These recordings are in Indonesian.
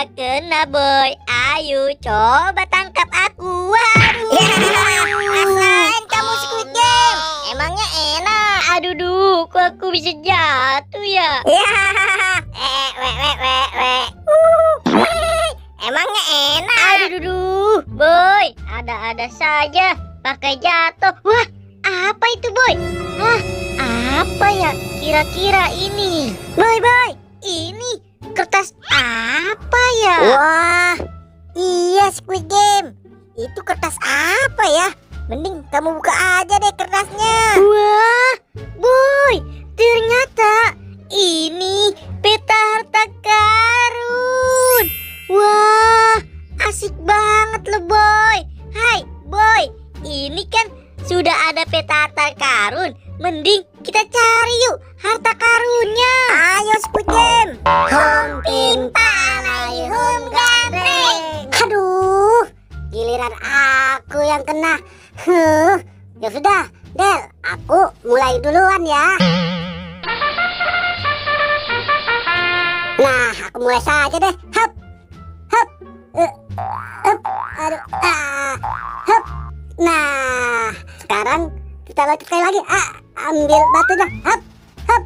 Tidak kena boy. Ayo coba tangkap aku. Waduh. Rasain kamu Squid Game. Emangnya enak. Aduh, kok aku bisa jatuh ya? Emangnya enak. Aduh, boy, ada-ada saja pakai jatuh. Wah, apa itu boy? Hah, apa ya kira-kira ini? Boy, ini kertas apa ya? Wah, iya Squid Game. Itu kertas apa ya? Mending kamu buka aja deh kertasnya. Wah, boy, ternyata ini peta harta karun. Wah, asik banget loh boy. Hai boy, ini kan sudah ada peta harta karun. Mending kita cari yuk harta karunnya. Ayo Squid Game. Home pintai, home gandeng. Aduh, giliran aku yang kena. Ya sudah, Del, aku mulai duluan ya. Nah, aku mulai saja deh. Hop, hop, hop, aduh, hop. Nah, sekarang kita lanjut sekali lagi. Ambil batunya. Hop, hop,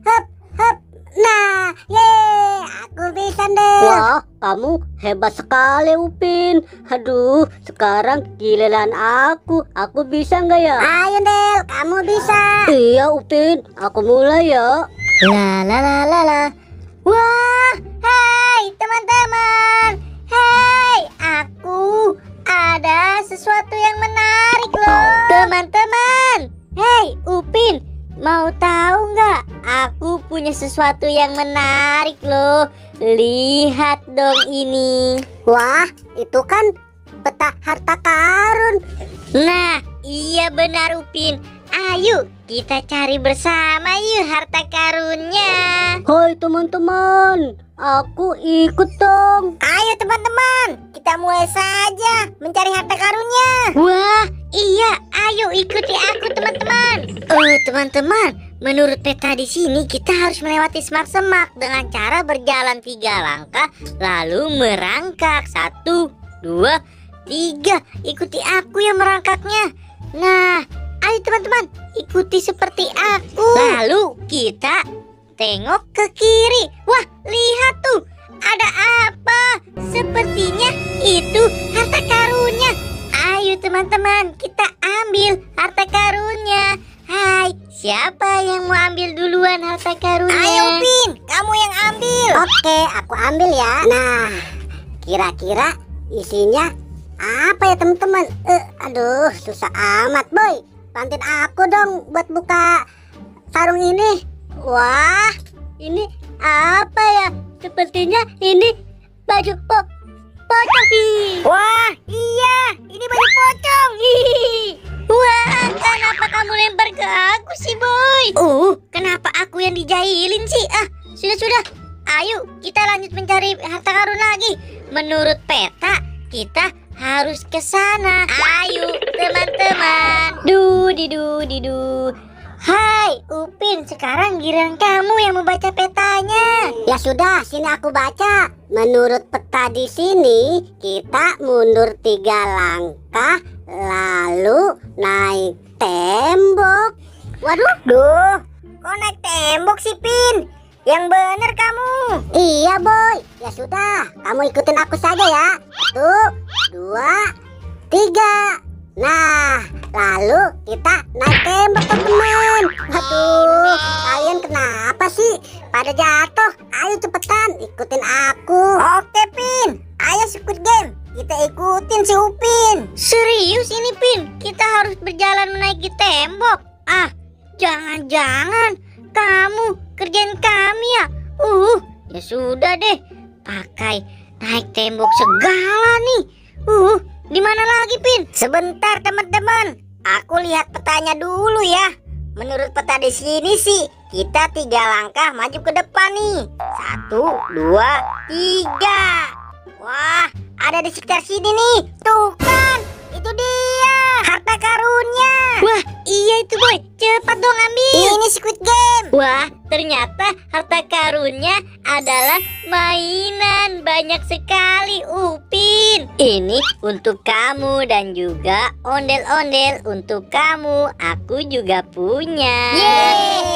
hop, hop. Nah, yeay, aku bisa deh. Wah, kamu hebat sekali Upin. Aduh, sekarang giliran aku. Aku bisa nggak ya? Ayo Del, kamu bisa. Iya Upin, aku mulai ya. La. Wah, hai teman-teman. Hai, aku ada sesuatu yang menarik loh. Teman-teman. Hei, Upin, mau tahu nggak? Aku punya sesuatu yang menarik loh. Lihat dong ini. Wah, itu kan peta harta karun. Nah, iya benar Upin. Ayo kita cari bersama yuk harta karunnya. Hai teman-teman, aku ikut dong. Ayo teman-teman, kita mulai saja mencari harta karunnya. Wah, iya, ayo ikuti aku teman-teman. Teman-teman, menurut peta di sini kita harus melewati semak-semak dengan cara berjalan 3 langkah lalu merangkak 1, 2, 3. Ikuti aku yang merangkaknya. Nah, ayo teman-teman, ikuti seperti aku. Lalu kita tengok ke kiri. Wah, lihat tuh, ada apa? Sepertinya itu harta karunnya. Ayo teman-teman, kita ambil harta karunnya. Hai, siapa yang mau ambil duluan harta karunnya? Ayo Pin, kamu yang ambil. Oke, aku ambil ya. Nah, kira-kira isinya apa ya teman-teman? Aduh, susah amat boy. Bantuin aku dong buat buka sarung ini. Wah, ini apa ya? Sepertinya ini baju pocong. Wah, iya, ini baju pocong. Wah, kenapa kamu lempar ke aku sih, boy? Kenapa aku yang dijailin sih? Sudah. Ayo, kita lanjut mencari harta karun lagi. Menurut peta, kita harus ke sana. Ayo, teman-teman. Didu. Hai, Upin, sekarang giliran kamu yang membaca petanya. Ya sudah, sini aku baca. Menurut peta di sini, kita mundur 3 langkah, lalu naik tembok. Waduh, kok naik tembok sih, Pin? Yang bener kamu. Iya, boy. Ya sudah, kamu ikutin aku saja ya. 1, 2, 3. Nah, lalu kita naik tembok teman-teman. Aduh, kalian kenapa sih pada jatuh? Ayo cepetan, ikutin aku. Oke Pin, ayo Squid Game, kita ikutin si Upin. Serius ini, Pin? Kita harus berjalan menaiki tembok? Jangan-jangan kamu kerjaan kami ya? Ya sudah deh, pakai naik tembok segala nih. Di mana lagi, Pin? Sebentar teman-teman, aku lihat petanya dulu ya. Menurut peta di sini sih, kita 3 langkah maju ke depan nih. 1, 2, 3. Wah, ada di sekitar sini nih. Tuh kan, itu dia harta karunnya. Wah, iya itu boy. Cepat dong ambil. Ini Squid Game. Wah, ternyata harta karunnya adalah mainan. Banyak sekali, Upin. Ini untuk kamu dan juga ondel-ondel untuk kamu. Aku juga punya. Yeay,